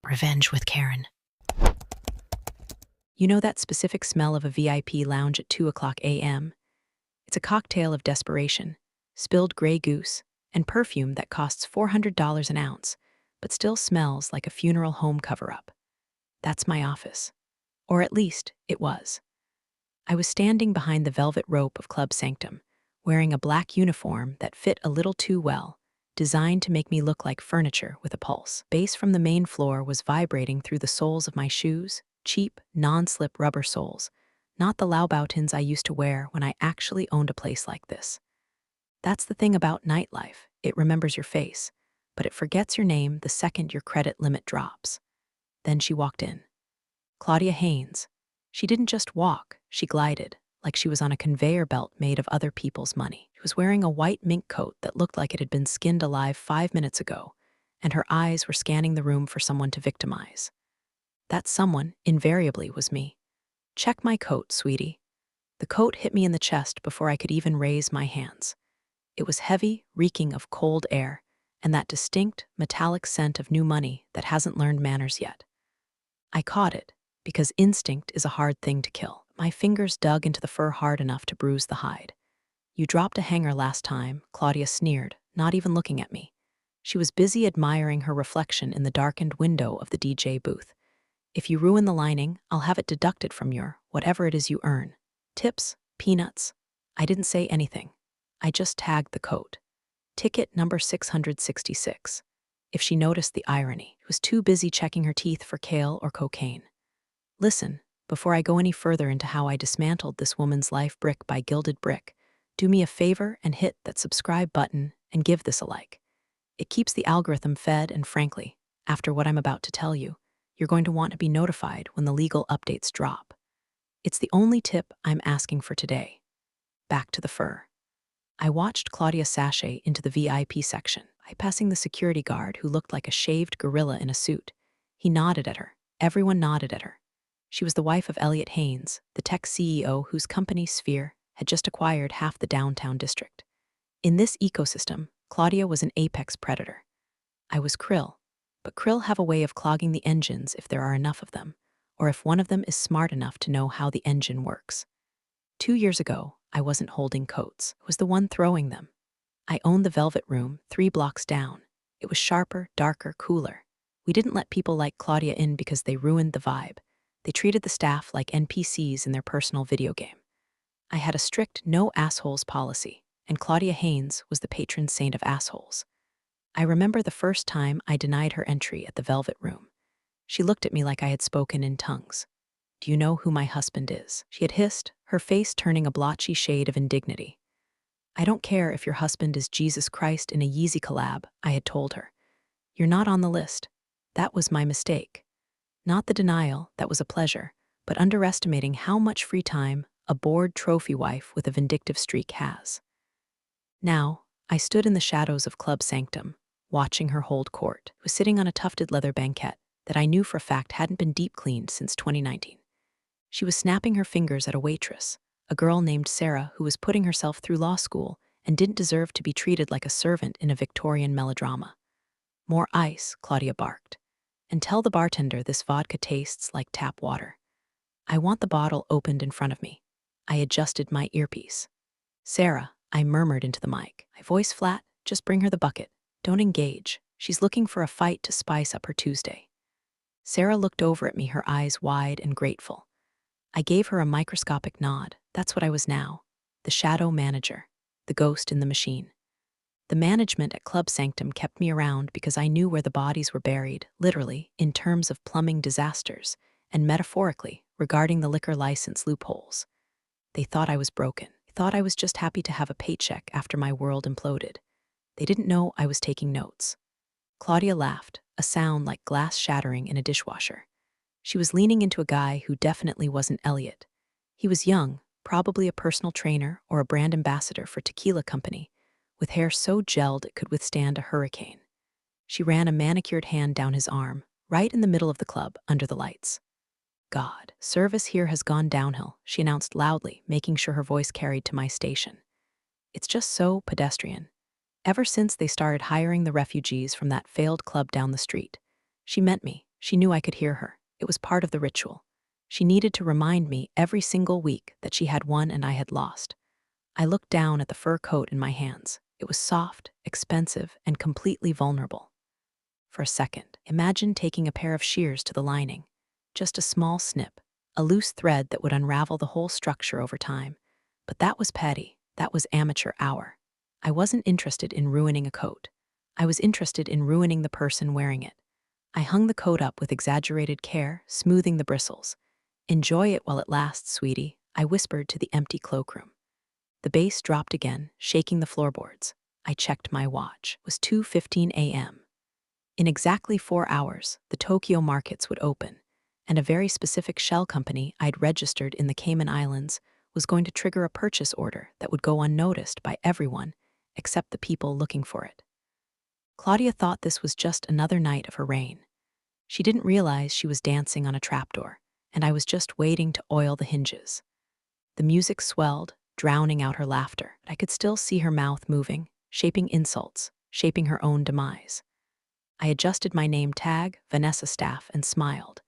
Revenge with Karen. You know that specific smell of a VIP lounge at 2 o'clock a.m.? It's a cocktail of desperation, spilled gray goose, and perfume that costs $400 an ounce, but still smells like a funeral home cover-up. That's my office. Or at least, it was. I was standing behind the velvet rope of Club Sanctum, wearing a black uniform that fit a little too well, designed to make me look like furniture with a pulse. Bass from the main floor was vibrating through the soles of my shoes, cheap, non-slip rubber soles, not the Laubautins I used to wear when I actually owned a place like this. That's the thing about nightlife. It remembers your face, but it forgets your name the second your credit limit drops. Then she walked in. Claudia Haynes. She didn't just walk, she glided, like she was on a conveyor belt made of other people's money. She was wearing a white mink coat that looked like it had been skinned alive 5 minutes ago, and her eyes were scanning the room for someone to victimize. That someone, invariably, was me. "Check my coat, sweetie." The coat hit me in the chest before I could even raise my hands. It was heavy, reeking of cold air, and that distinct, metallic scent of new money that hasn't learned manners yet. I caught it, because instinct is a hard thing to kill. My fingers dug into the fur hard enough to bruise the hide. "You dropped a hanger last time," Claudia sneered, not even looking at me. She was busy admiring her reflection in the darkened window of the DJ booth. "If you ruin the lining, I'll have it deducted from your, whatever it is you earn. Tips, peanuts." I didn't say anything. I just tagged the coat. Ticket number 666. If she noticed the irony, she was too busy checking her teeth for kale or cocaine. "Listen, before I go any further into how I dismantled this woman's life brick by gilded brick, do me a favor and hit that subscribe button and give this a like. It keeps the algorithm fed, and frankly, after what I'm about to tell you, you're going to want to be notified when the legal updates drop. It's the only tip I'm asking for today." Back to the fur. I watched Claudia sashay into the VIP section, bypassing the security guard who looked like a shaved gorilla in a suit. He nodded at her. Everyone nodded at her. She was the wife of Elliot Haynes, the tech CEO whose company, Sphere, had just acquired half the downtown district. In this ecosystem, Claudia was an apex predator. I was Krill, but Krill have a way of clogging the engines if there are enough of them, or if one of them is smart enough to know how the engine works. 2 years ago, I wasn't holding coats. I was the one throwing them. I owned the Velvet Room 3 blocks down. It was sharper, darker, cooler. We didn't let people like Claudia in because they ruined the vibe. They treated the staff like NPCs in their personal video game. I had a strict no assholes policy, and Claudia Haynes was the patron saint of assholes. I remember the first time I denied her entry at the Velvet Room. She looked at me like I had spoken in tongues. "Do you know who my husband is?" she had hissed, her face turning a blotchy shade of indignity. "I don't care if your husband is Jesus Christ in a Yeezy collab," I had told her. "You're not on the list. That was my mistake." Not the denial, that was a pleasure, but underestimating how much free time a bored trophy wife with a vindictive streak has. Now, I stood in the shadows of Club Sanctum, watching her hold court. I was sitting on a tufted leather banquette that I knew for a fact hadn't been deep cleaned since 2019. She was snapping her fingers at a waitress, a girl named Sarah who was putting herself through law school and didn't deserve to be treated like a servant in a Victorian melodrama. "More ice," Claudia barked. "And tell the bartender this vodka tastes like tap water." I want the bottle opened in front of me. I adjusted my earpiece. "Sarah," I murmured into the mic, my voice flat, "just bring her the bucket. Don't engage. She's looking for a fight to spice up her Tuesday." Sarah looked over at me, her eyes wide and grateful. I gave her a microscopic nod. That's what I was now. The shadow manager. The ghost in the machine. The management at Club Sanctum kept me around because I knew where the bodies were buried, literally, in terms of plumbing disasters, and metaphorically, regarding the liquor license loopholes. They thought I was broken. They thought I was just happy to have a paycheck after my world imploded. They didn't know I was taking notes. Claudia laughed, a sound like glass shattering in a dishwasher. She was leaning into a guy who definitely wasn't Elliot. He was young, probably a personal trainer or a brand ambassador for tequila company, with hair so gelled it could withstand a hurricane. She ran a manicured hand down his arm, right in the middle of the club, under the lights. "God, service here has gone downhill," she announced loudly, making sure her voice carried to my station. "It's just so pedestrian. Ever since they started hiring the refugees from that failed club down the street." She meant me. She knew I could hear her. It was part of the ritual. She needed to remind me every single week that she had won and I had lost. I looked down at the fur coat in my hands. It was soft, expensive, and completely vulnerable. For a second, imagine taking a pair of shears to the lining. Just a small snip, a loose thread that would unravel the whole structure over time. But that was petty. That was amateur hour. I wasn't interested in ruining a coat. I was interested in ruining the person wearing it. I hung the coat up with exaggerated care, smoothing the bristles. "Enjoy it while it lasts, sweetie," I whispered to the empty cloakroom. The bass dropped again, shaking the floorboards. I checked my watch. It was 2:15 a.m. In exactly 4 hours, the Tokyo markets would open, and a very specific shell company I'd registered in the Cayman Islands was going to trigger a purchase order that would go unnoticed by everyone except the people looking for it. Claudia thought this was just another night of her reign. She didn't realize she was dancing on a trapdoor, and I was just waiting to oil the hinges. The music swelled, drowning out her laughter. I could still see her mouth moving, shaping insults, shaping her own demise. I adjusted my name tag, Vanessa Staff, and smiled.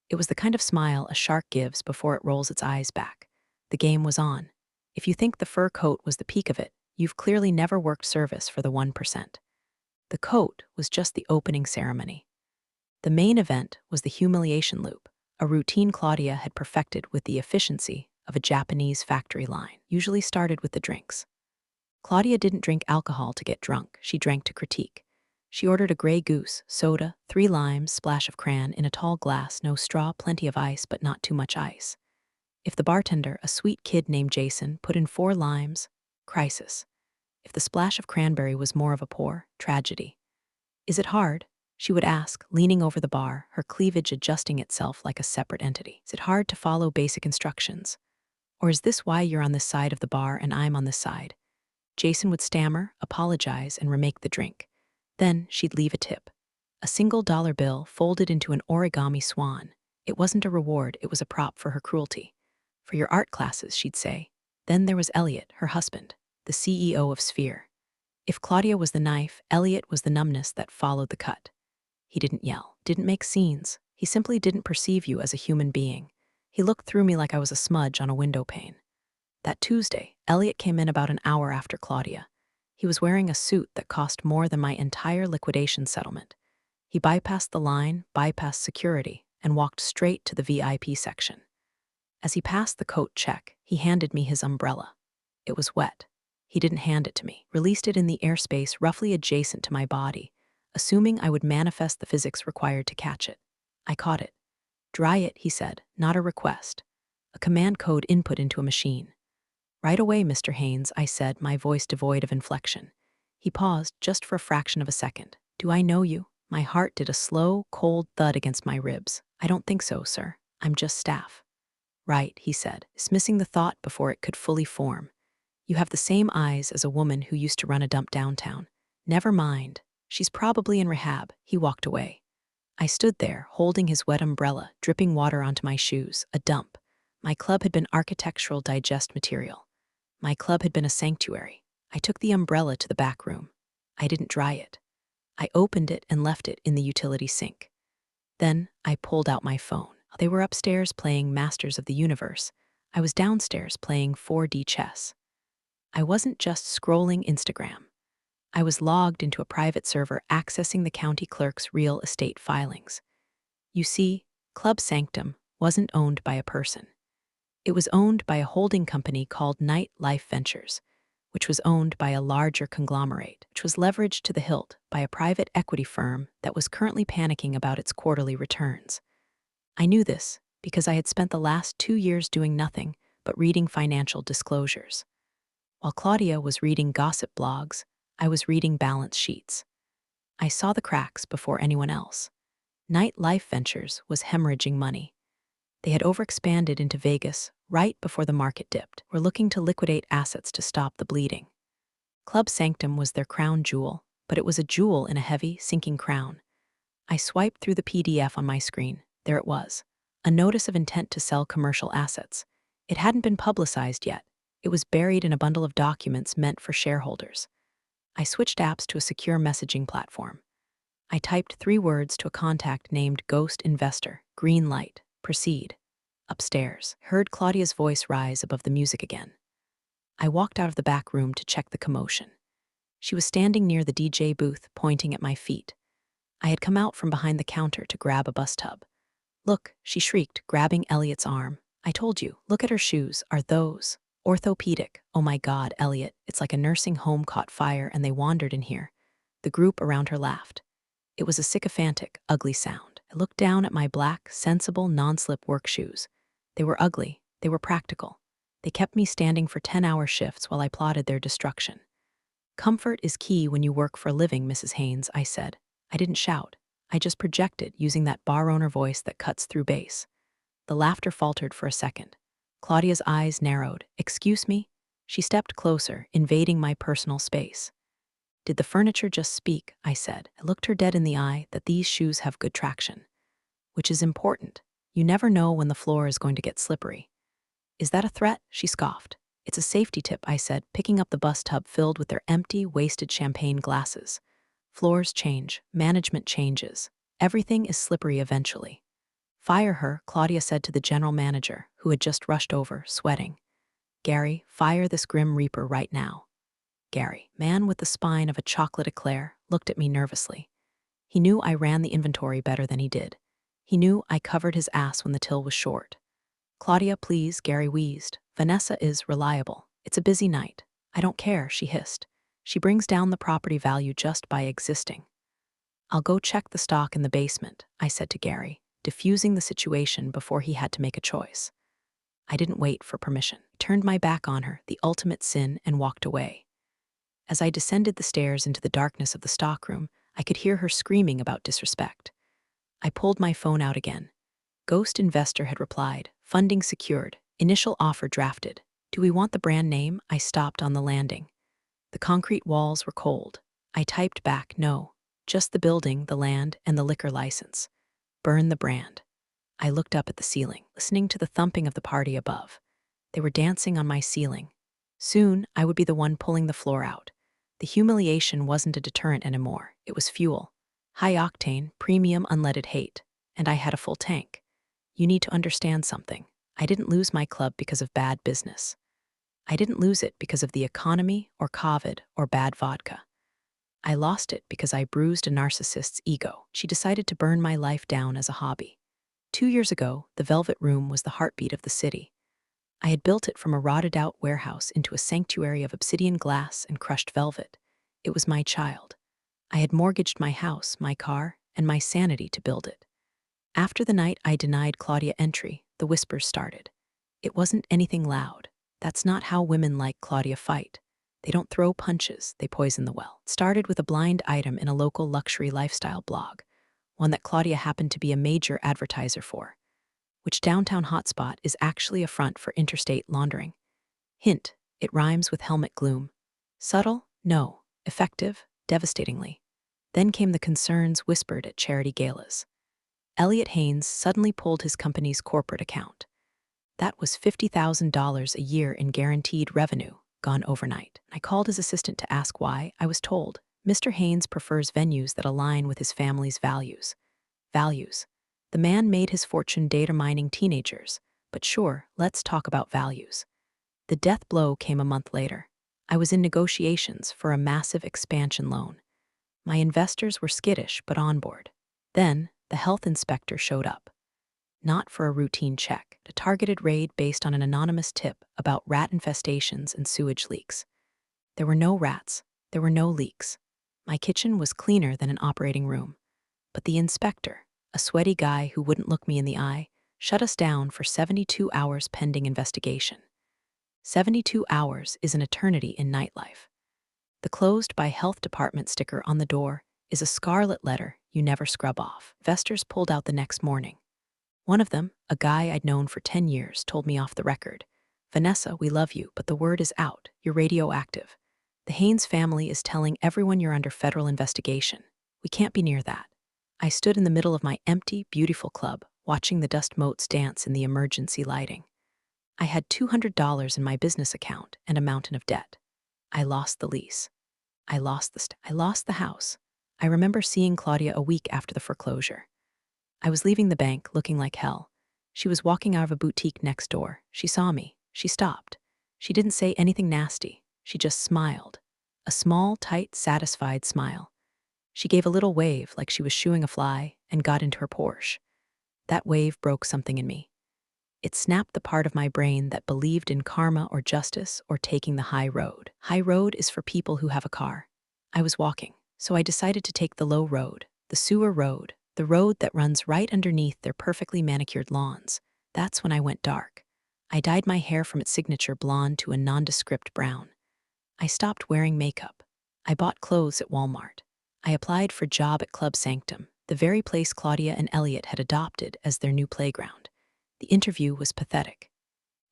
It was the kind of smile a shark gives before it rolls its eyes back. The game was on. If you think the fur coat was the peak of it, you've clearly never worked service for the 1%. The coat was just the opening ceremony. The main event was the humiliation loop, a routine Claudia had perfected with the efficiency of a Japanese factory line, usually started with the drinks. Claudia didn't drink alcohol to get drunk, she drank to critique. She ordered a Grey Goose, soda, 3 limes, splash of cran in a tall glass, no straw, plenty of ice, but not too much ice. If the bartender, a sweet kid named Jason, put in 4 limes, crisis. If the splash of cranberry was more of a pour, tragedy. "Is it hard?" she would ask, leaning over the bar, her cleavage adjusting itself like a separate entity. "Is it hard to follow basic instructions? Or is this why you're on this side of the bar and I'm on this side?" Jason would stammer, apologize, and remake the drink. Then she'd leave a tip. A single dollar bill folded into an origami swan. It wasn't a reward, it was a prop for her cruelty. "For your art classes," she'd say. Then there was Elliot, her husband, the CEO of Sphere. If Claudia was the knife, Elliot was the numbness that followed the cut. He didn't yell, didn't make scenes. He simply didn't perceive you as a human being. He looked through me like I was a smudge on a window pane. That Tuesday, Elliot came in about an hour after Claudia. He was wearing a suit that cost more than my entire liquidation settlement. He bypassed the line, bypassed security, and walked straight to the VIP section. As he passed the coat check, he handed me his umbrella. It was wet. He didn't hand it to me, released it in the airspace roughly adjacent to my body, assuming I would manifest the physics required to catch it. I caught it. "Dry it," he said, not a request. A command code input into a machine. "Right away, Mr. Haynes," I said, my voice devoid of inflection. He paused just for a fraction of a second. "Do I know you?" My heart did a slow, cold thud against my ribs. "I don't think so, sir. I'm just staff." "Right," he said, dismissing the thought before it could fully form. "You have the same eyes as a woman who used to run a dump downtown. Never mind. She's probably in rehab." He walked away. I stood there, holding his wet umbrella, dripping water onto my shoes. A dump. My club had been architectural digest material. My club had been a sanctuary. I took the umbrella to the back room. I didn't dry it. I opened it and left it in the utility sink. Then I pulled out my phone. They were upstairs playing Masters of the Universe. I was downstairs playing 4D chess. I wasn't just scrolling Instagram. I was logged into a private server accessing the county clerk's real estate filings. You see, Club Sanctum wasn't owned by a person. It was owned by a holding company called Night Life Ventures, which was owned by a larger conglomerate, which was leveraged to the hilt by a private equity firm that was currently panicking about its quarterly returns. I knew this because I had spent the last 2 years doing nothing but reading financial disclosures. While Claudia was reading gossip blogs, I was reading balance sheets. I saw the cracks before anyone else. Night Life Ventures was hemorrhaging money. They had overexpanded into Vegas right before the market dipped, were looking to liquidate assets to stop the bleeding. Club Sanctum was their crown jewel, but it was a jewel in a heavy, sinking crown. I swiped through the PDF on my screen. There it was. A notice of intent to sell commercial assets. It hadn't been publicized yet. It was buried in a bundle of documents meant for shareholders. I switched apps to a secure messaging platform. I typed 3 words to a contact named Ghost Investor. Green light. Proceed. Upstairs. Heard Claudia's voice rise above the music again. I walked out of the back room to check the commotion. She was standing near the DJ booth, pointing at my feet. I had come out from behind the counter to grab a bus tub. Look, she shrieked, grabbing Elliot's arm. I told you, look at her shoes. Are those orthopedic? Oh my God, Elliot, it's like a nursing home caught fire and they wandered in here. The group around her laughed. It was a sycophantic, ugly sound. I looked down at my black, sensible, non-slip work shoes. They were ugly. They were practical. They kept me standing for 10-hour shifts while I plotted their destruction. Comfort is key when you work for a living, Mrs. Haynes, I said. I didn't shout. I just projected using that bar owner voice that cuts through bass. The laughter faltered for a second. Claudia's eyes narrowed. Excuse me? She stepped closer, invading my personal space. Did the furniture just speak? I said. I looked her dead in the eye that these shoes have good traction. Which is important. You never know when the floor is going to get slippery. Is that a threat? She scoffed. It's a safety tip, I said, picking up the bus tub filled with their empty, wasted champagne glasses. Floors change. Management changes. Everything is slippery eventually. Fire her, Claudia said to the general manager, who had just rushed over, sweating. Gary, fire this grim reaper right now. Gary, man with the spine of a chocolate eclair, looked at me nervously. He knew I ran the inventory better than he did. He knew I covered his ass when the till was short. Claudia, please, Gary wheezed. Vanessa is reliable. It's a busy night. I don't care, she hissed. She brings down the property value just by existing. I'll go check the stock in the basement, I said to Gary, diffusing the situation before he had to make a choice. I didn't wait for permission. I turned my back on her, the ultimate sin, and walked away. As I descended the stairs into the darkness of the stockroom, I could hear her screaming about disrespect. I pulled my phone out again. Ghost Investor had replied, funding secured, initial offer drafted. Do we want the brand name? I stopped on the landing. The concrete walls were cold. I typed back, no, just the building, the land, and the liquor license. Burn the brand. I looked up at the ceiling, listening to the thumping of the party above. They were dancing on my ceiling. Soon, I would be the one pulling the floor out. The humiliation wasn't a deterrent anymore. It was fuel. High-octane, premium unleaded hate. And I had a full tank. You need to understand something. I didn't lose my club because of bad business. I didn't lose it because of the economy or COVID or bad vodka. I lost it because I bruised a narcissist's ego. She decided to burn my life down as a hobby. 2 years ago, the Velvet Room was the heartbeat of the city. I had built it from a rotted-out warehouse into a sanctuary of obsidian glass and crushed velvet. It was my child. I had mortgaged my house, my car, and my sanity to build it. After the night I denied Claudia entry, the whispers started. It wasn't anything loud. That's not how women like Claudia fight. They don't throw punches, they poison the well. It started with a blind item in a local luxury lifestyle blog, one that Claudia happened to be a major advertiser for, which downtown hotspot is actually a front for interstate laundering. Hint, it rhymes with helmet gloom. Subtle? No. Effective? Devastatingly. Then came the concerns whispered at charity galas. Elliot Haynes suddenly pulled his company's corporate account. That was $50,000 a year in guaranteed revenue, gone overnight. I called his assistant to ask why. I was told, Mr. Haynes prefers venues that align with his family's values. Values. The man made his fortune data mining teenagers, but sure, let's talk about values. The death blow came a month later. I was in negotiations for a massive expansion loan. My investors were skittish but on board. Then, the health inspector showed up. Not for a routine check, a targeted raid based on an anonymous tip about rat infestations and sewage leaks. There were no rats. There were no leaks. My kitchen was cleaner than an operating room. But the inspector, a sweaty guy who wouldn't look me in the eye, shut us down for 72 hours pending investigation. 72 hours is an eternity in nightlife. The closed by health department sticker on the door is a scarlet letter you never scrub off. Investors pulled out the next morning. One of them, a guy I'd known for 10 years, told me off the record, Vanessa, we love you, but the word is out. You're radioactive. The Haynes family is telling everyone you're under federal investigation. We can't be near that. I stood in the middle of my empty, beautiful club, watching the dust motes dance in the emergency lighting. I had $200 in my business account and a mountain of debt. I lost the lease. I lost the house. I remember seeing Claudia a week after the foreclosure. I was leaving the bank looking like hell. She was walking out of a boutique next door. She saw me. She stopped. She didn't say anything nasty. She just smiled. A small, tight, satisfied smile. She gave a little wave like she was shooing a fly and got into her Porsche. That wave broke something in me. It snapped the part of my brain that believed in karma or justice or taking the high road. High road is for people who have a car. I was walking, so I decided to take the low road, the sewer road, the road that runs right underneath their perfectly manicured lawns. That's when I went dark. I dyed my hair from its signature blonde to a nondescript brown. I stopped wearing makeup. I bought clothes at Walmart. I applied for a job at Club Sanctum, the very place Claudia and Elliot had adopted as their new playground. The interview was pathetic.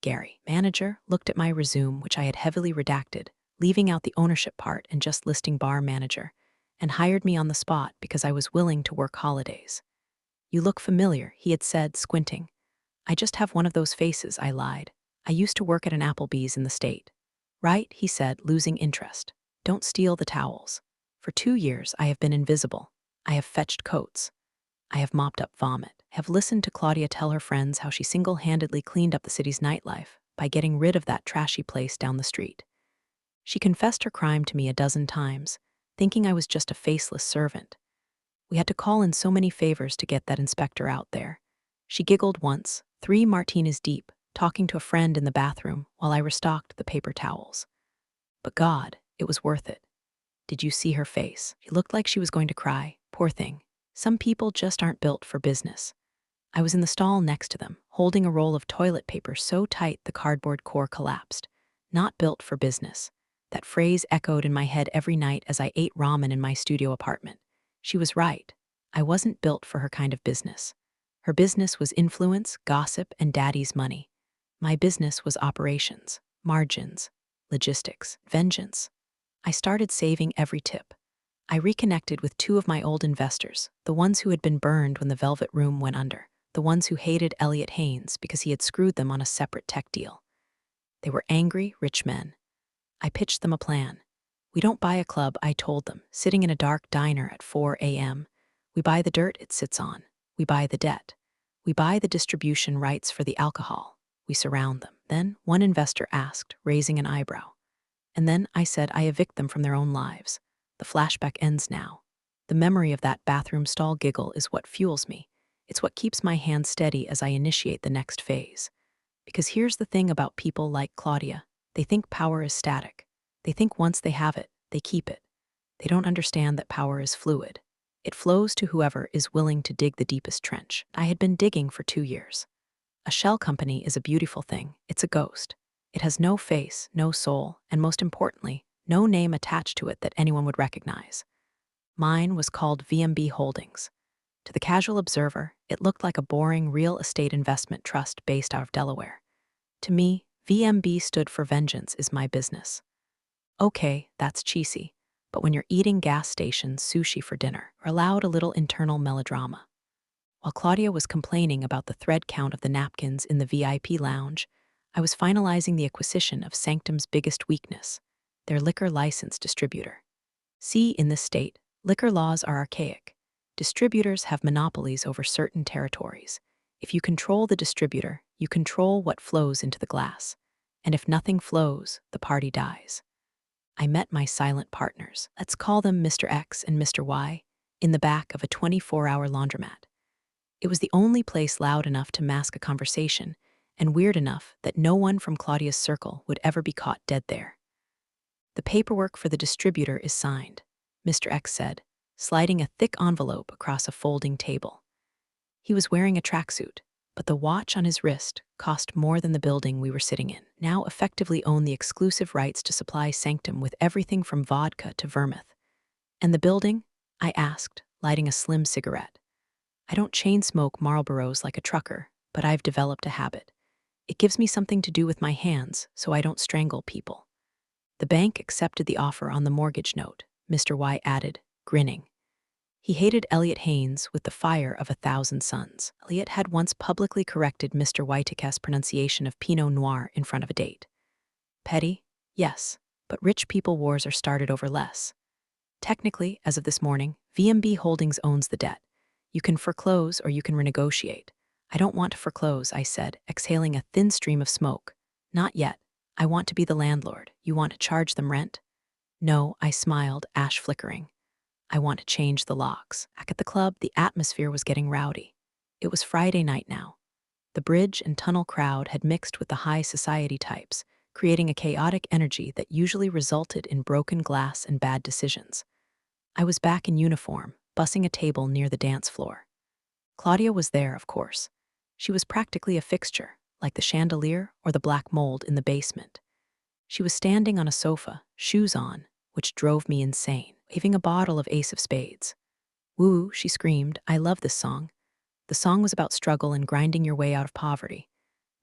Gary, manager, looked at my resume, which I had heavily redacted, leaving out the ownership part and just listing bar manager, and hired me on the spot because I was willing to work holidays. You look familiar, he had said, squinting. I just have one of those faces, I lied. I used to work at an Applebee's in the state. Right, he said, losing interest. Don't steal the towels. For 2 years, I have been invisible. I have fetched coats. I have mopped up vomit, have listened to Claudia tell her friends how she single-handedly cleaned up the city's nightlife by getting rid of that trashy place down the street. She confessed her crime to me a dozen times, thinking I was just a faceless servant. We had to call in so many favors to get that inspector out there. She giggled once, 3 martinis deep, talking to a friend in the bathroom while I restocked the paper towels. But God, it was worth it. Did you see her face? She looked like she was going to cry, poor thing. Some people just aren't built for business. I was in the stall next to them, holding a roll of toilet paper so tight the cardboard core collapsed. Not built for business. That phrase echoed in my head every night as I ate ramen in my studio apartment. She was right. I wasn't built for her kind of business. Her business was influence, gossip, and daddy's money. My business was operations, margins, logistics, vengeance. I started saving every tip. I reconnected with 2 of my old investors, the ones who had been burned when the Velvet Room went under, the ones who hated Elliot Haynes because he had screwed them on a separate tech deal. They were angry, rich men. I pitched them a plan. We don't buy a club, I told them, sitting in a dark diner at 4 a.m. We buy the dirt it sits on. We buy the debt. We buy the distribution rights for the alcohol. We surround them. Then one investor asked, raising an eyebrow. And then I said I evict them from their own lives. The flashback ends now. The memory of that bathroom stall giggle is what fuels me. It's what keeps my hand steady as I initiate the next phase. Because here's the thing about people like Claudia. They think power is static. They think once they have it, they keep it. They don't understand that power is fluid. It flows to whoever is willing to dig the deepest trench. I had been digging for 2 years. A shell company is a beautiful thing. It's a ghost. It has no face, no soul, and most importantly, no name attached to it that anyone would recognize. Mine was called VMB Holdings. To the casual observer, it looked like a boring real estate investment trust based out of Delaware. To me, VMB stood for Vengeance is my business. Okay, that's cheesy, but when you're eating gas station sushi for dinner, we're allowed a little internal melodrama. While Claudia was complaining about the thread count of the napkins in the VIP lounge, I was finalizing the acquisition of Sanctum's biggest weakness, their liquor license distributor. See, in this state, liquor laws are archaic. Distributors have monopolies over certain territories. If you control the distributor, you control what flows into the glass. And if nothing flows, the party dies. I met my silent partners, let's call them Mr. X and Mr. Y, in the back of a 24-hour laundromat. It was the only place loud enough to mask a conversation, and weird enough that no one from Claudia's circle would ever be caught dead there. The paperwork for the distributor is signed, Mr. X said, sliding a thick envelope across a folding table. He was wearing a tracksuit, but the watch on his wrist cost more than the building we were sitting in. Now effectively own the exclusive rights to supply Sanctum with everything from vodka to vermouth. And the building? I asked, lighting a slim cigarette. I don't chain smoke Marlboros like a trucker, but I've developed a habit. It gives me something to do with my hands so I don't strangle people. The bank accepted the offer on the mortgage note, Mr. Y added, grinning. He hated Elliot Haynes with the fire of 1,000 suns. Elliot had once publicly corrected Mr. Whitaker's pronunciation of Pinot Noir in front of a date. Petty? Yes, but rich people wars are started over less. Technically, as of this morning, VMB Holdings owns the debt. You can foreclose or you can renegotiate. I don't want to foreclose, I said, exhaling a thin stream of smoke. Not yet. I want to be the landlord. You want to charge them rent? No, I smiled, ash flickering. I want to change the locks. Back at the club, the atmosphere was getting rowdy. It was Friday night now. The bridge and tunnel crowd had mixed with the high society types, creating a chaotic energy that usually resulted in broken glass and bad decisions. I was back in uniform, bussing a table near the dance floor. Claudia was there, of course. She was practically a fixture, like the chandelier or the black mold in the basement. She was standing on a sofa, shoes on, which drove me insane, waving a bottle of Ace of Spades. Woo, she screamed, I love this song. The song was about struggle and grinding your way out of poverty.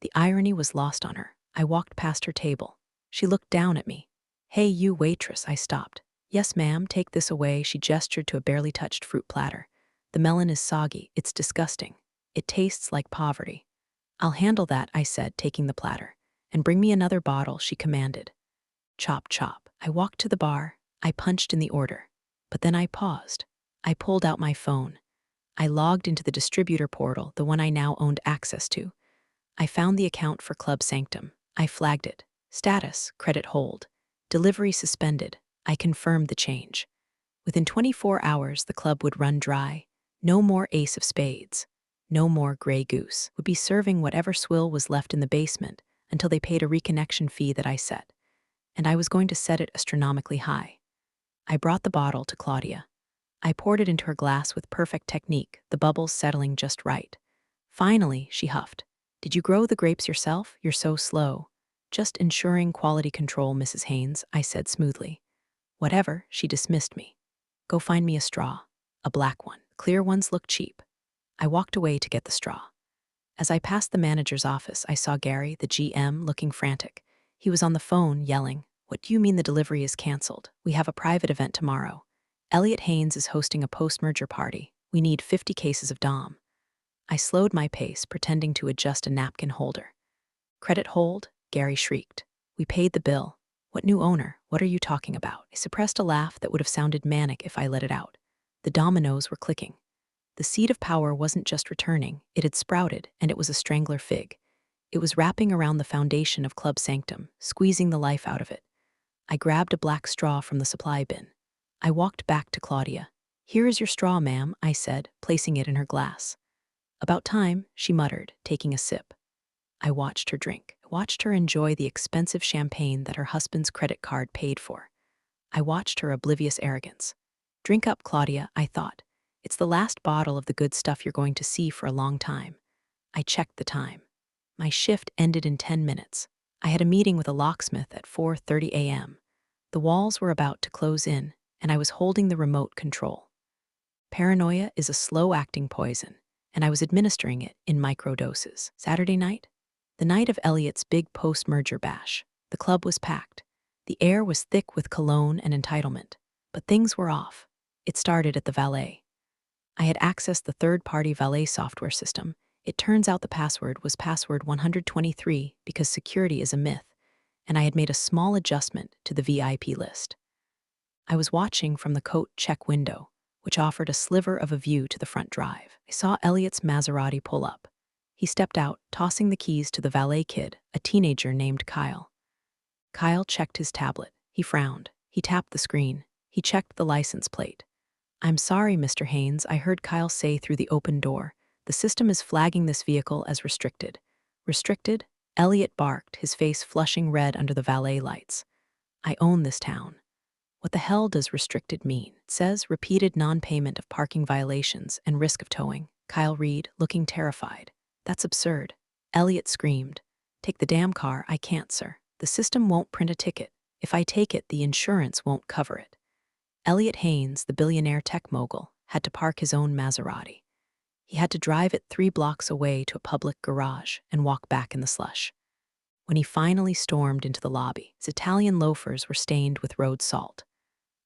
The irony was lost on her. I walked past her table. She looked down at me. Hey, you waitress, I stopped. Yes, ma'am, take this away, she gestured to a barely touched fruit platter. The melon is soggy, it's disgusting. It tastes like poverty. I'll handle that, I said, taking the platter. And bring me another bottle, she commanded. Chop, chop. I walked to the bar. I punched in the order. But then I paused. I pulled out my phone. I logged into the distributor portal, the one I now owned access to. I found the account for Club Sanctum. I flagged it. Status, credit hold. Delivery suspended. I confirmed the change. Within 24 hours, the club would run dry. No more Ace of Spades. No more Grey Goose. Would be serving whatever swill was left in the basement until they paid a reconnection fee that I set. And I was going to set it astronomically high. I brought the bottle to Claudia. I poured it into her glass with perfect technique, the bubbles settling just right. Finally, she huffed. Did you grow the grapes yourself? You're so slow. Just ensuring quality control, Mrs. Haynes, I said smoothly. Whatever, she dismissed me. Go find me a straw. A black one. Clear ones look cheap. I walked away to get the straw. As I passed the manager's office, I saw Gary, the GM, looking frantic. He was on the phone, yelling, What do you mean the delivery is canceled? We have a private event tomorrow. Elliot Haynes is hosting a post-merger party. We need 50 cases of Dom. I slowed my pace, pretending to adjust a napkin holder. Credit hold? Gary shrieked. We paid the bill. What new owner? What are you talking about? I suppressed a laugh that would have sounded manic if I let it out. The dominoes were clicking. The seed of power wasn't just returning, it had sprouted, and it was a strangler fig. It was wrapping around the foundation of Club Sanctum, squeezing the life out of it. I grabbed a black straw from the supply bin. I walked back to Claudia. Here is your straw, ma'am, I said, placing it in her glass. About time, she muttered, taking a sip. I watched her drink. I watched her enjoy the expensive champagne that her husband's credit card paid for. I watched her oblivious arrogance. Drink up, Claudia, I thought. It's the last bottle of the good stuff you're going to see for a long time. I checked the time. My shift ended in 10 minutes. I had a meeting with a locksmith at 4:30 a.m. The walls were about to close in, and I was holding the remote control. Paranoia is a slow-acting poison, and I was administering it in microdoses. Saturday night? The night of Elliot's big post-merger bash. The club was packed. The air was thick with cologne and entitlement. But things were off. It started at the valet. I had accessed the third-party valet software system. It turns out the password was password 123 because security is a myth, and I had made a small adjustment to the VIP list. I was watching from the coat check window, which offered a sliver of a view to the front drive. I saw Elliot's Maserati pull up. He stepped out, tossing the keys to the valet kid, a teenager named Kyle. Kyle checked his tablet. He frowned. He tapped the screen. He checked the license plate. I'm sorry, Mr. Haynes, I heard Kyle say through the open door. The system is flagging this vehicle as restricted. Restricted? Elliot barked, his face flushing red under the valet lights. I own this town. What the hell does restricted mean? It says repeated non-payment of parking violations and risk of towing. Kyle Reed, looking terrified. That's absurd. Elliot screamed. Take the damn car, I can't, sir. The system won't print a ticket. If I take it, the insurance won't cover it. Elliot Haynes, the billionaire tech mogul, had to park his own Maserati. He had to drive it 3 blocks away to a public garage and walk back in the slush. When he finally stormed into the lobby, his Italian loafers were stained with road salt.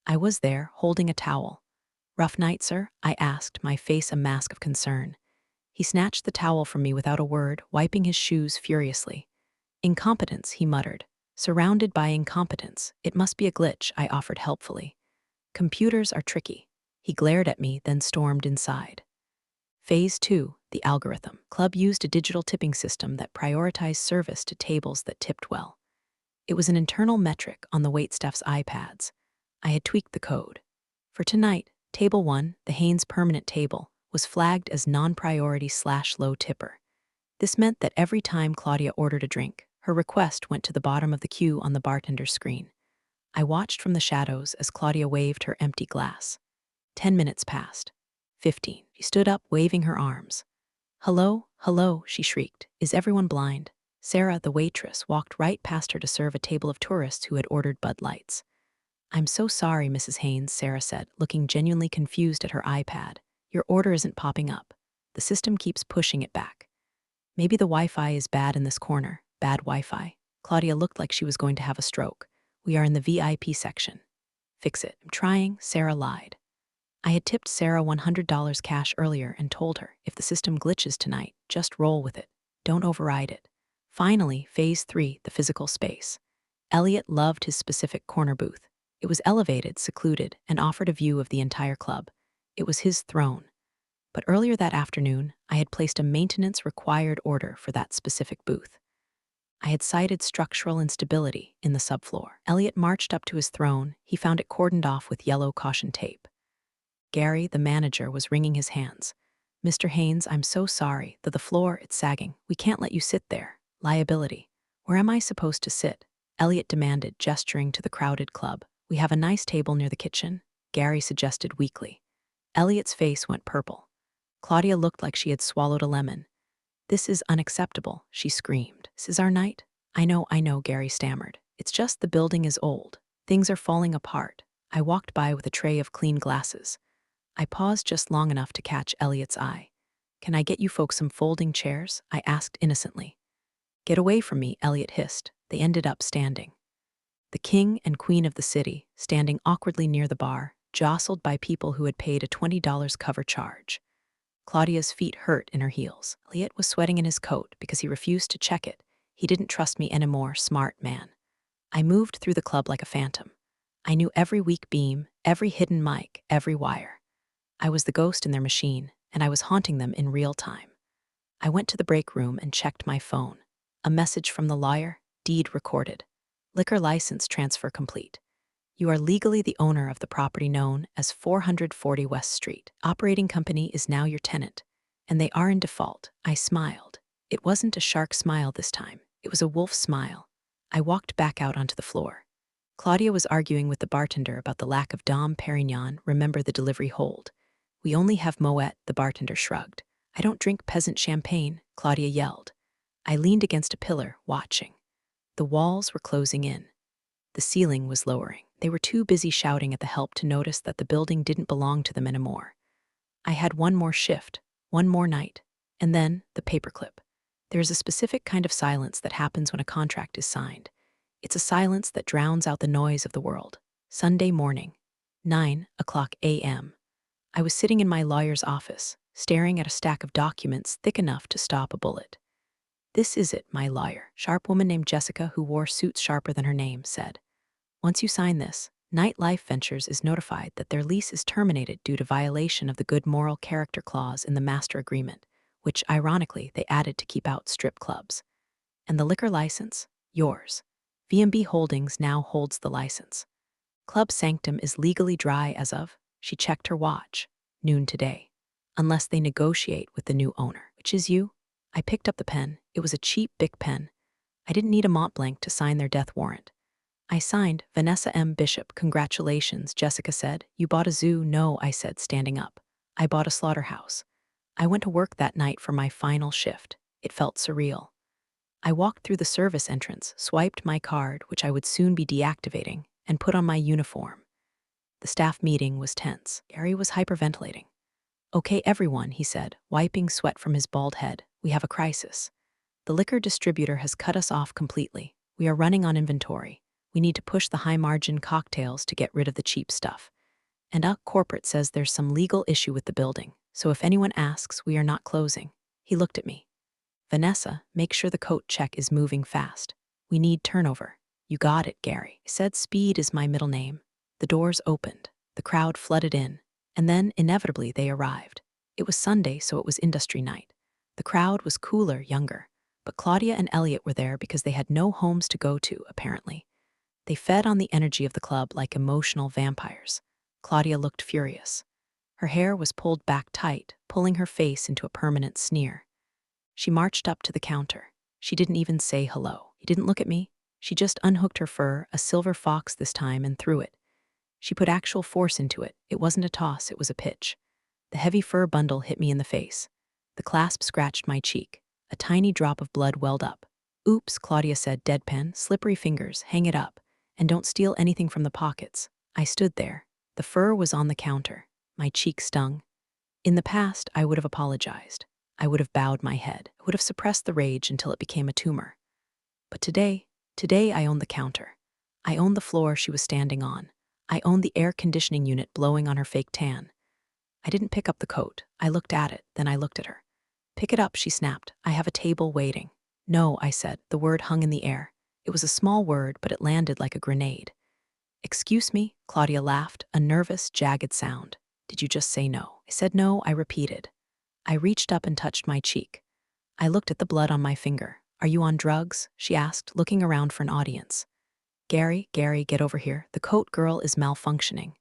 I was there, holding a towel. Rough night, sir? I asked, my face a mask of concern. He snatched the towel from me without a word, wiping his shoes furiously. Incompetence, he muttered. Surrounded by incompetence. It must be a glitch, I offered helpfully. Computers are tricky. He glared at me, then stormed inside. Phase 2, the algorithm. Club used a digital tipping system that prioritized service to tables that tipped well. It was an internal metric on the waitstaff's iPads. I had tweaked the code. For tonight, Table 1, the Haynes permanent table, was flagged as non-priority/low tipper. This meant that every time Claudia ordered a drink, her request went to the bottom of the queue on the bartender's screen. I watched from the shadows as Claudia waved her empty glass. 10 minutes passed. 15. She stood up, waving her arms. "Hello, hello," she shrieked. "Is everyone blind?" Sarah, the waitress, walked right past her to serve a table of tourists who had ordered Bud Lights. "I'm so sorry, Mrs. Haynes," Sarah said, looking genuinely confused at her iPad. "Your order isn't popping up. The system keeps pushing it back." "Maybe the Wi-Fi is bad in this corner." "Bad Wi-Fi?" Claudia looked like she was going to have a stroke. "We are in the VIP section." "Fix it." "I'm trying," Sarah lied. I had tipped Sarah $100 cash earlier and told her, if the system glitches tonight, just roll with it. Don't override it. Finally, Phase 3, the physical space. Elliot loved his specific corner booth. It was elevated, secluded, and offered a view of the entire club. It was his throne. But earlier that afternoon, I had placed a maintenance-required order for that specific booth. I had cited structural instability in the subfloor. Elliot marched up to his throne. He found it cordoned off with yellow caution tape. Gary, the manager, was wringing his hands. "Mr. Haynes, I'm so sorry. The floor, it's sagging. We can't let you sit there. Liability." "Where am I supposed to sit?" Elliot demanded, gesturing to the crowded club. "We have a nice table near the kitchen," Gary suggested weakly. Elliot's face went purple. Claudia looked like she had swallowed a lemon. "This is unacceptable," she screamed. "This is our night?" I know, Gary stammered. "It's just the building is old. Things are falling apart." I walked by with a tray of clean glasses. I paused just long enough to catch Elliot's eye. "Can I get you folks some folding chairs?" I asked innocently. "Get away from me," Elliot hissed. They ended up standing. The king and queen of the city, standing awkwardly near the bar, jostled by people who had paid a $20 cover charge. Claudia's feet hurt in her heels. Elliot was sweating in his coat because he refused to check it. He didn't trust me anymore, smart man. I moved through the club like a phantom. I knew every weak beam, every hidden mic, every wire. I was the ghost in their machine, and I was haunting them in real time. I went to the break room and checked my phone. A message from the lawyer, deed recorded. Liquor license transfer complete. You are legally the owner of the property known as 440 West Street. Operating company is now your tenant, and they are in default. I smiled. It wasn't a shark smile this time. It was a wolf smile. I walked back out onto the floor. Claudia was arguing with the bartender about the lack of Dom Perignon, remember the delivery hold. "We only have Moet," the bartender shrugged. "I don't drink peasant champagne," Claudia yelled. I leaned against a pillar, watching. The walls were closing in. The ceiling was lowering. They were too busy shouting at the help to notice that the building didn't belong to them anymore. I had one more shift, one more night, and then the paperclip. There is a specific kind of silence that happens when a contract is signed. It's a silence that drowns out the noise of the world. Sunday morning, 9:00 a.m. I was sitting in my lawyer's office, staring at a stack of documents thick enough to stop a bullet. "This is it," my lawyer, sharp woman named Jessica who wore suits sharper than her name, said. "Once you sign this, Nightlife Ventures is notified that their lease is terminated due to violation of the good moral character clause in the master agreement, which, ironically, they added to keep out strip clubs. And the liquor license? Yours. VMB Holdings now holds the license. Club Sanctum is legally dry as of," she checked her watch, "noon today. Unless they negotiate with the new owner, which is you." I picked up the pen. It was a cheap Bic pen. I didn't need a Montblanc to sign their death warrant. I signed, "Vanessa M. Bishop, congratulations," Jessica said. "You bought a zoo?" "No," I said, standing up. "I bought a slaughterhouse." I went to work that night for my final shift. It felt surreal. I walked through the service entrance, swiped my card, which I would soon be deactivating, and put on my uniform. The staff meeting was tense. Gary was hyperventilating. "Okay, everyone," he said, wiping sweat from his bald head. "We have a crisis. The liquor distributor has cut us off completely. We are running on inventory. We need to push the high-margin cocktails to get rid of the cheap stuff. And corporate says there's some legal issue with the building, so if anyone asks, we are not closing." He looked at me. "Vanessa, make sure the coat check is moving fast. We need turnover." "You got it, Gary." I said speed is my middle name. The doors opened. The crowd flooded in. And then, inevitably, they arrived. It was Sunday, so it was industry night. The crowd was cooler, younger. But Claudia and Elliot were there because they had no homes to go to, apparently. They fed on the energy of the club like emotional vampires. Claudia looked furious. Her hair was pulled back tight, pulling her face into a permanent sneer. She marched up to the counter. She didn't even say hello. He didn't look at me. She just unhooked her fur, a silver fox this time, and threw it. She put actual force into it. It wasn't a toss, it was a pitch. The heavy fur bundle hit me in the face. The clasp scratched my cheek. A tiny drop of blood welled up. Oops, Claudia said, deadpan, slippery fingers, hang it up. And don't steal anything from the pockets. I stood there. The fur was on the counter. My cheek stung. In the past, I would have apologized. I would have bowed my head. I would have suppressed the rage until it became a tumor. But today I owned the counter. I owned the floor she was standing on. I owned the air conditioning unit blowing on her fake tan. I didn't pick up the coat. I looked at it, then I looked at her. Pick it up, she snapped. I have a table waiting. No, I said. The word hung in the air. It was a small word, but it landed like a grenade. Excuse me, Claudia laughed, a nervous, jagged sound. Did you just say no? I said no, I repeated. I reached up and touched my cheek. I looked at the blood on my finger. Are you on drugs? She asked, looking around for an audience. Gary, get over here. The coat girl is malfunctioning.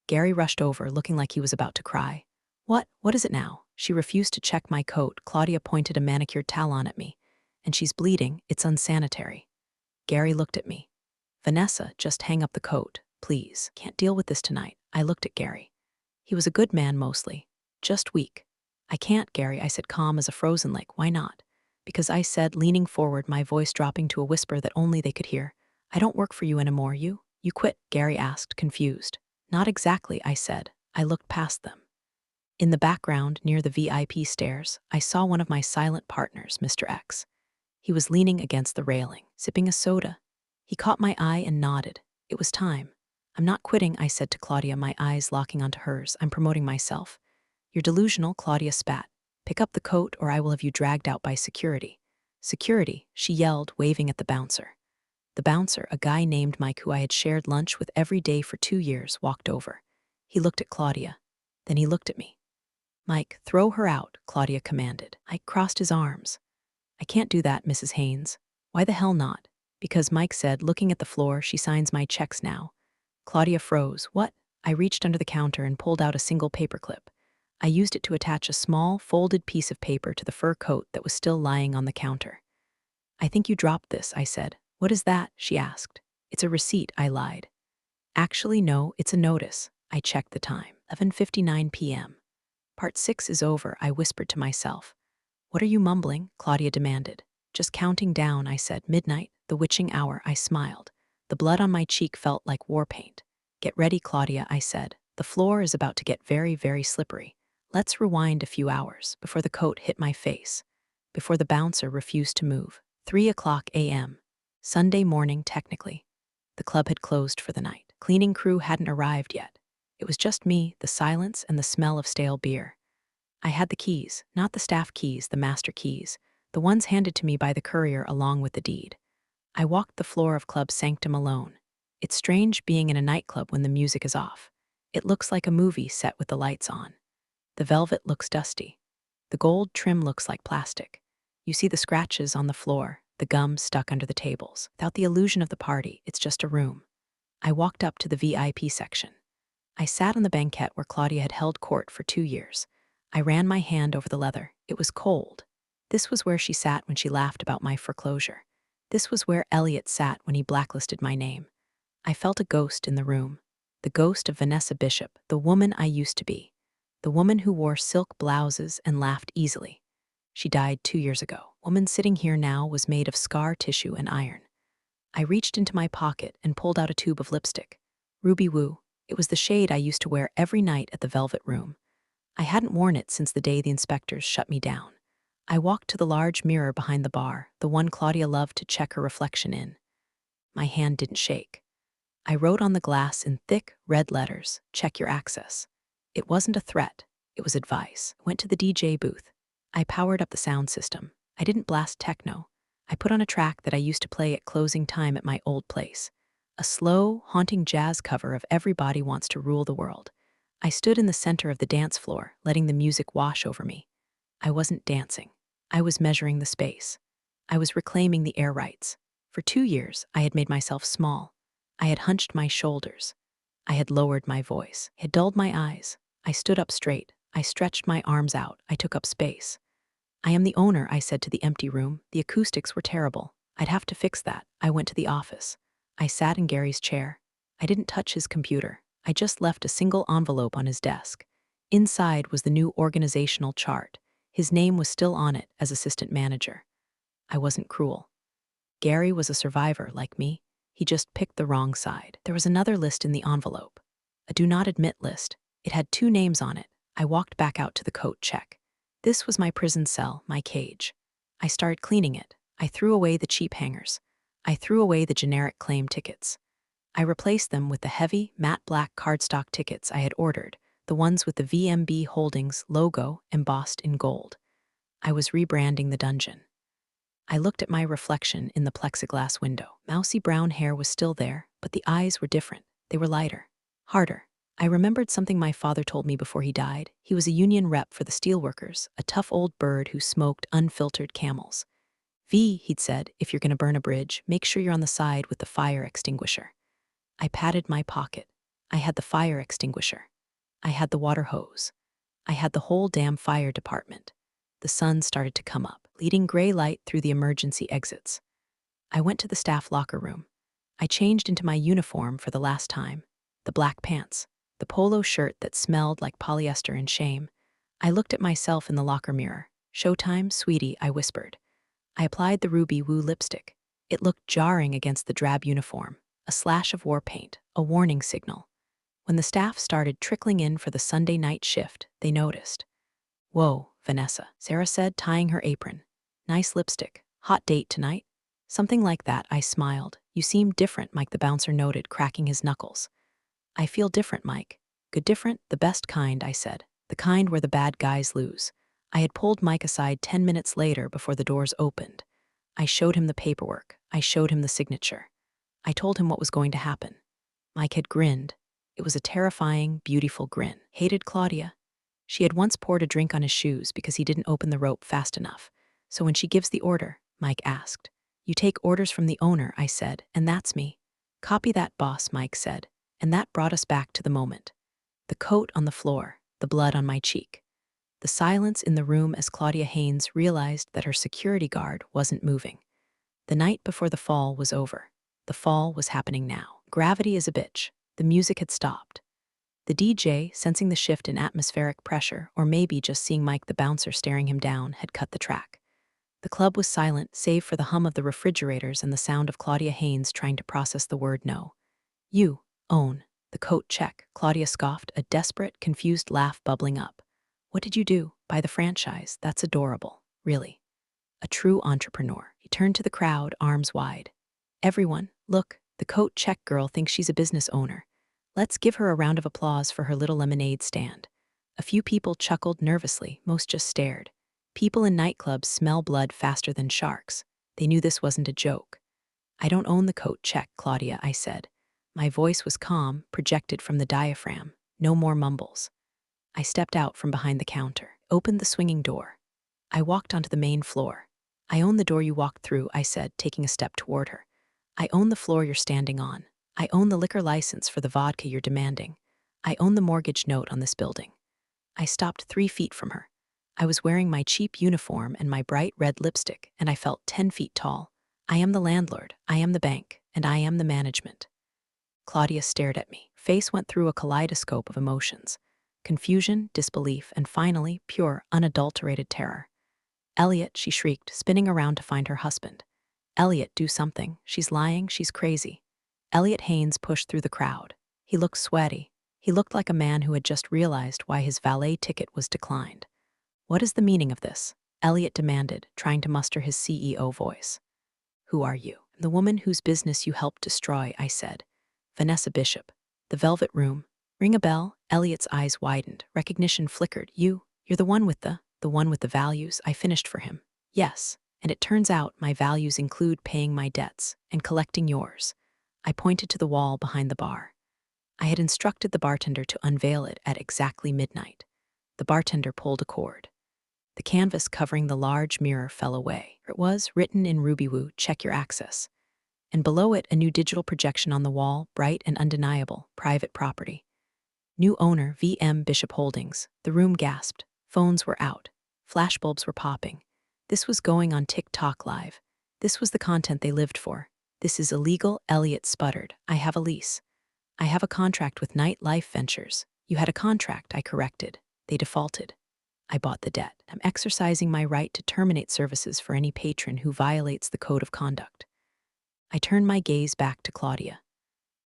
Gary rushed over, looking like he was about to cry. What is it now? She refused to check my coat. Claudia pointed a manicured talon at me. And she's bleeding. It's unsanitary. Gary looked at me. Vanessa, just hang up the coat, please. Can't deal with this tonight. I looked at Gary. He was a good man mostly. Just weak. I can't, Gary, I said, calm as a frozen lake. Why not? Because I said, leaning forward, my voice dropping to a whisper that only they could hear. I don't work for you anymore, you? You quit? Gary asked, confused. Not exactly, I said. I looked past them. In the background, near the VIP stairs, I saw one of my silent partners, Mr. X. He was leaning against the railing, sipping a soda. He caught my eye and nodded. It was time. I'm not quitting, I said to Claudia, my eyes locking onto hers. I'm promoting myself. You're delusional, Claudia spat. Pick up the coat or I will have you dragged out by security. Security, she yelled, waving at the bouncer. The bouncer, a guy named Mike who I had shared lunch with every day for 2 years, walked over. He looked at Claudia. Then he looked at me. Mike, throw her out, Claudia commanded. Mike crossed his arms. I can't do that, Mrs. Haynes. Why the hell not? Because Mike said, looking at the floor, she signs my checks now. Claudia froze. What? I reached under the counter and pulled out a single paperclip. I used it to attach a small, folded piece of paper to the fur coat that was still lying on the counter. I think you dropped this, I said. What is that? She asked. It's a receipt, I lied. Actually, no, it's a notice. I checked the time. 11:59 p.m. Part 6 is over, I whispered to myself. What are you mumbling? Claudia demanded. Just counting down, I said. Midnight, the witching hour, I smiled. The blood on my cheek felt like war paint. Get ready, Claudia, I said. The floor is about to get very, very slippery. Let's rewind a few hours before the coat hit my face, before the bouncer refused to move. 3:00 a.m. Sunday morning, technically. The club had closed for the night. Cleaning crew hadn't arrived yet. It was just me, the silence, and the smell of stale beer. I had the keys, not the staff keys, the master keys, the ones handed to me by the courier along with the deed. I walked the floor of Club Sanctum alone. It's strange being in a nightclub when the music is off. It looks like a movie set with the lights on. The velvet looks dusty. The gold trim looks like plastic. You see the scratches on the floor, the gum stuck under the tables. Without the illusion of the party, it's just a room. I walked up to the VIP section. I sat on the banquette where Claudia had held court for 2 years. I ran my hand over the leather. It was cold. This was where she sat when she laughed about my foreclosure. This was where Elliot sat when he blacklisted my name. I felt a ghost in the room. The ghost of Vanessa Bishop, the woman I used to be. The woman who wore silk blouses and laughed easily. She died 2 years ago. The woman sitting here now was made of scar tissue and iron. I reached into my pocket and pulled out a tube of lipstick. Ruby Woo. It was the shade I used to wear every night at the Velvet Room. I hadn't worn it since the day the inspectors shut me down. I walked to the large mirror behind the bar, the one Claudia loved to check her reflection in. My hand didn't shake. I wrote on the glass in thick, red letters, check your access. It wasn't a threat. It was advice. I went to the DJ booth. I powered up the sound system. I didn't blast techno. I put on a track that I used to play at closing time at my old place. A slow, haunting jazz cover of Everybody Wants to Rule the World. I stood in the center of the dance floor, letting the music wash over me. I wasn't dancing. I was measuring the space. I was reclaiming the air rights. For 2 years, I had made myself small. I had hunched my shoulders. I had lowered my voice. I had dulled my eyes. I stood up straight. I stretched my arms out. I took up space. I am the owner, I said to the empty room. The acoustics were terrible. I'd have to fix that. I went to the office. I sat in Gary's chair. I didn't touch his computer. I just left a single envelope on his desk. Inside was the new organizational chart. His name was still on it as assistant manager. I wasn't cruel. Gary was a survivor like me. He just picked the wrong side. There was another list in the envelope. A do not admit list. It had 2 names on it. I walked back out to the coat check. This was my prison cell, my cage. I started cleaning it. I threw away the cheap hangers. I threw away the generic claim tickets. I replaced them with the heavy, matte black cardstock tickets I had ordered, the ones with the VMB Holdings logo embossed in gold. I was rebranding the dungeon. I looked at my reflection in the plexiglass window. Mousy brown hair was still there, but the eyes were different. They were lighter, harder. I remembered something my father told me before he died. He was a union rep for the steelworkers, a tough old bird who smoked unfiltered Camels. V, he'd said, if you're going to burn a bridge, make sure you're on the side with the fire extinguisher. I patted my pocket. I had the fire extinguisher. I had the water hose. I had the whole damn fire department. The sun started to come up, leading gray light through the emergency exits. I went to the staff locker room. I changed into my uniform for the last time. The black pants, the polo shirt that smelled like polyester and shame. I looked at myself in the locker mirror. Showtime, sweetie, I whispered. I applied the Ruby Woo lipstick. It looked jarring against the drab uniform, a slash of war paint, a warning signal. When the staff started trickling in for the Sunday night shift, they noticed. Whoa, Vanessa, Sarah said, tying her apron. Nice lipstick. Hot date tonight? Something like that, I smiled. You seem different, Mike the bouncer noted, cracking his knuckles. I feel different, Mike. Good different? The best kind, I said. The kind where the bad guys lose. I had pulled Mike aside 10 minutes later before the doors opened. I showed him the paperwork. I showed him the signature. I told him what was going to happen. Mike had grinned. It was a terrifying, beautiful grin. Hated Claudia. She had once poured a drink on his shoes because he didn't open the rope fast enough. So when she gives the order, Mike asked. You take orders from the owner, I said, and that's me. Copy that, boss, Mike said. And that brought us back to the moment. The coat on the floor, the blood on my cheek. The silence in the room as Claudia Haynes realized that her security guard wasn't moving. The night before the fall was over. The fall was happening now. Gravity is a bitch. The music had stopped. The DJ, sensing the shift in atmospheric pressure, or maybe just seeing Mike the bouncer staring him down, had cut the track. The club was silent, save for the hum of the refrigerators and the sound of Claudia Haynes trying to process the word no. You own the coat check, Claudia scoffed, a desperate, confused laugh bubbling up. What did you do? Buy the franchise? That's adorable. Really. A true entrepreneur. He turned to the crowd, arms wide. Everyone, look, the coat check girl thinks she's a business owner. Let's give her a round of applause for her little lemonade stand. A few people chuckled nervously, most just stared. People in nightclubs smell blood faster than sharks. They knew this wasn't a joke. I don't own the coat check, Claudia, I said. My voice was calm, projected from the diaphragm. No more mumbles. I stepped out from behind the counter, opened the swinging door. I walked onto the main floor. I own the door you walked through, I said, taking a step toward her. I own the floor you're standing on. I own the liquor license for the vodka you're demanding. I own the mortgage note on this building. I stopped 3 feet from her. I was wearing my cheap uniform and my bright red lipstick, and I felt 10 feet tall. I am the landlord, I am the bank, and I am the management. Claudia stared at me. Face went through a kaleidoscope of emotions. Confusion, disbelief, and finally, pure, unadulterated terror. Elliot, she shrieked, spinning around to find her husband. Elliot, do something. She's lying, she's crazy. Elliot Haynes pushed through the crowd. He looked sweaty. He looked like a man who had just realized why his valet ticket was declined. What is the meaning of this? Elliot demanded, trying to muster his CEO voice. Who are you? The woman whose business you helped destroy, I said. Vanessa Bishop. The Velvet Room. Ring a bell? Elliot's eyes widened. Recognition flickered. You're the one with the values. I finished for him. Yes, and it turns out my values include paying my debts and collecting yours. I pointed to the wall behind the bar. I had instructed the bartender to unveil it at exactly midnight. The bartender pulled a cord. The canvas covering the large mirror fell away. It was written in RubyWoo, check your access. And below it, a new digital projection on the wall, bright and undeniable, private property. New owner, VM Bishop Holdings. The room gasped. Phones were out. Flashbulbs were popping. This was going on TikTok Live. This was the content they lived for. This is illegal, Elliot sputtered. I have a lease. I have a contract with Nightlife Ventures. You had a contract, I corrected. They defaulted. I bought the debt. I'm exercising my right to terminate services for any patron who violates the code of conduct. I turned my gaze back to Claudia.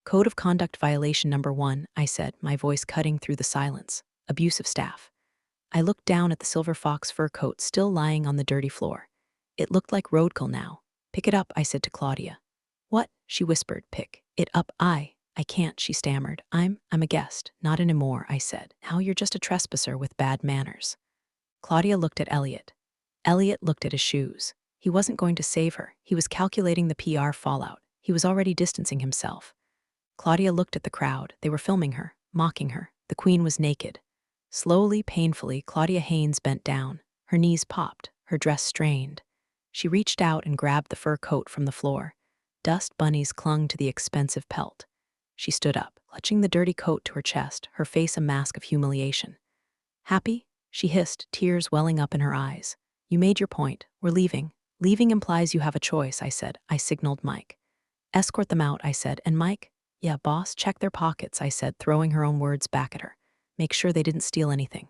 Code of conduct violation number 1, I said, my voice cutting through the silence. Abuse of staff. I looked down at the silver fox fur coat still lying on the dirty floor. It looked like roadkill now. Pick it up, I said to Claudia. What? She whispered. Pick it up. I can't, she stammered. I'm a guest. Not anymore, I said. Now you're just a trespasser with bad manners. Claudia looked at Elliot. Elliot looked at his shoes. He wasn't going to save her. He was calculating the PR fallout. He was already distancing himself. Claudia looked at the crowd. They were filming her, mocking her. The queen was naked. Slowly, painfully, Claudia Haynes bent down. Her knees popped, her dress strained. She reached out and grabbed the fur coat from the floor. Dust bunnies clung to the expensive pelt. She stood up, clutching the dirty coat to her chest, her face a mask of humiliation. Happy? She hissed, tears welling up in her eyes. You made your point. We're leaving. Leaving implies you have a choice, I said. I signaled Mike. Escort them out, I said. And Mike? Yeah, boss, check their pockets, I said, throwing her own words back at her. Make sure they didn't steal anything.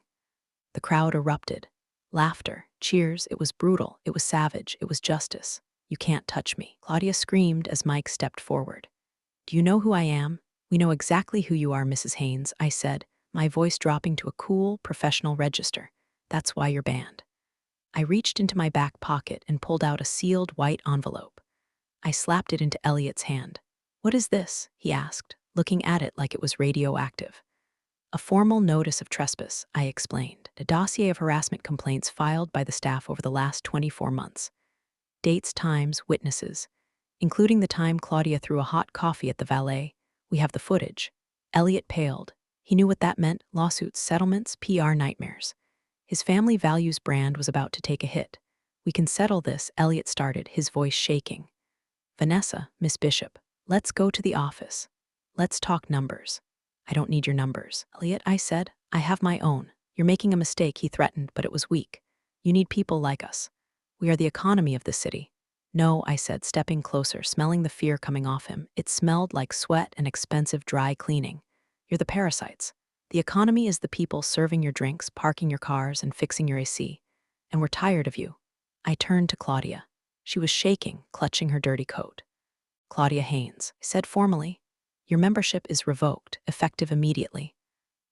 The crowd erupted. Laughter, cheers, it was brutal, it was savage, it was justice. You can't touch me, Claudia screamed as Mike stepped forward. Do you know who I am? We know exactly who you are, Mrs. Haynes, I said, my voice dropping to a cool, professional register. That's why you're banned. I reached into my back pocket and pulled out a sealed white envelope. I slapped it into Elliot's hand. What is this? He asked, looking at it like it was radioactive. A formal notice of trespass, I explained. A dossier of harassment complaints filed by the staff over the last 24 months. Dates, times, witnesses, including the time Claudia threw a hot coffee at the valet. We have the footage. Elliot paled. He knew what that meant: lawsuits, settlements, PR nightmares. His family values brand was about to take a hit. We can settle this, Elliot started, his voice shaking. Vanessa, Miss Bishop, let's go to the office. Let's talk numbers. I don't need your numbers, Elliot, I said. I have my own. You're making a mistake, he threatened, but it was weak. You need people like us. We are the economy of the city. No, I said, stepping closer, smelling the fear coming off him. It smelled like sweat and expensive dry cleaning. You're the parasites. The economy is the people serving your drinks, parking your cars, and fixing your AC. And we're tired of you. I turned to Claudia. She was shaking, clutching her dirty coat. Claudia Haynes, I said formally, your membership is revoked, effective immediately.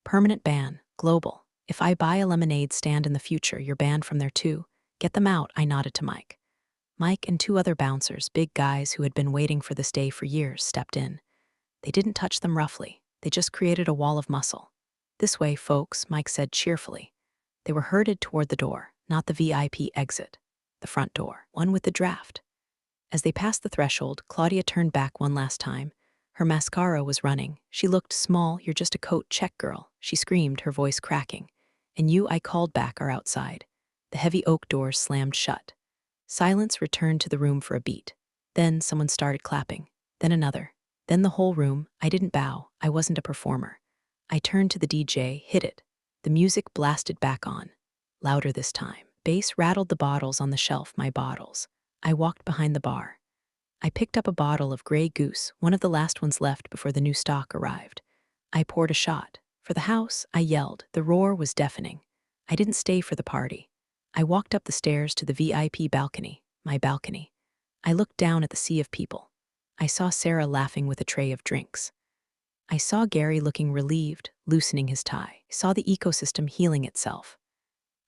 Permanent ban, global. If I buy a lemonade stand in the future, you're banned from there too. Get them out, I nodded to Mike. Mike and 2 other bouncers, big guys who had been waiting for this day for years, stepped in. They didn't touch them roughly. They just created a wall of muscle. This way, folks, Mike said cheerfully. They were herded toward the door, not the VIP exit. The front door, one with the draft. As they passed the threshold, Claudia turned back one last time. Her mascara was running. She looked small. You're just a coat check girl, she screamed, her voice cracking. And you, I called back, are outside. The heavy oak doors slammed shut. Silence returned to the room for a beat. Then someone started clapping. Then another. Then the whole room. I didn't bow. I wasn't a performer. I turned to the DJ, hit it. The music blasted back on. Louder this time. Bass rattled the bottles on the shelf, my bottles. I walked behind the bar. I picked up a bottle of Grey Goose, one of the last ones left before the new stock arrived. I poured a shot. For the house, I yelled. The roar was deafening. I didn't stay for the party. I walked up the stairs to the VIP balcony, my balcony. I looked down at the sea of people. I saw Sarah laughing with a tray of drinks. I saw Gary looking relieved, loosening his tie. I saw the ecosystem healing itself.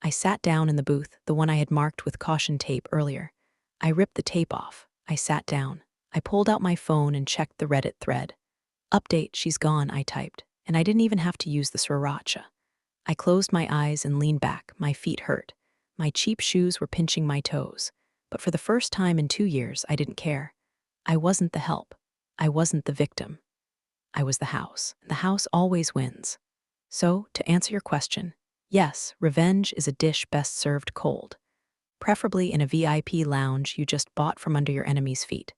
I sat down in the booth, the one I had marked with caution tape earlier. I ripped the tape off. I sat down. I pulled out my phone and checked the Reddit thread. Update, she's gone, I typed, and I didn't even have to use the sriracha. I closed my eyes and leaned back. My feet hurt. My cheap shoes were pinching my toes. But for the first time in 2 years, I didn't care. I wasn't the help. I wasn't the victim. I was the house. The house always wins. So, to answer your question, yes, revenge is a dish best served cold, preferably in a VIP lounge you just bought from under your enemy's feet.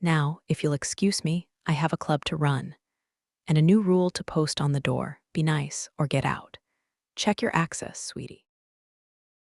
Now, if you'll excuse me, I have a club to run. And a new rule to post on the door: be nice or get out. Check your access, sweetie.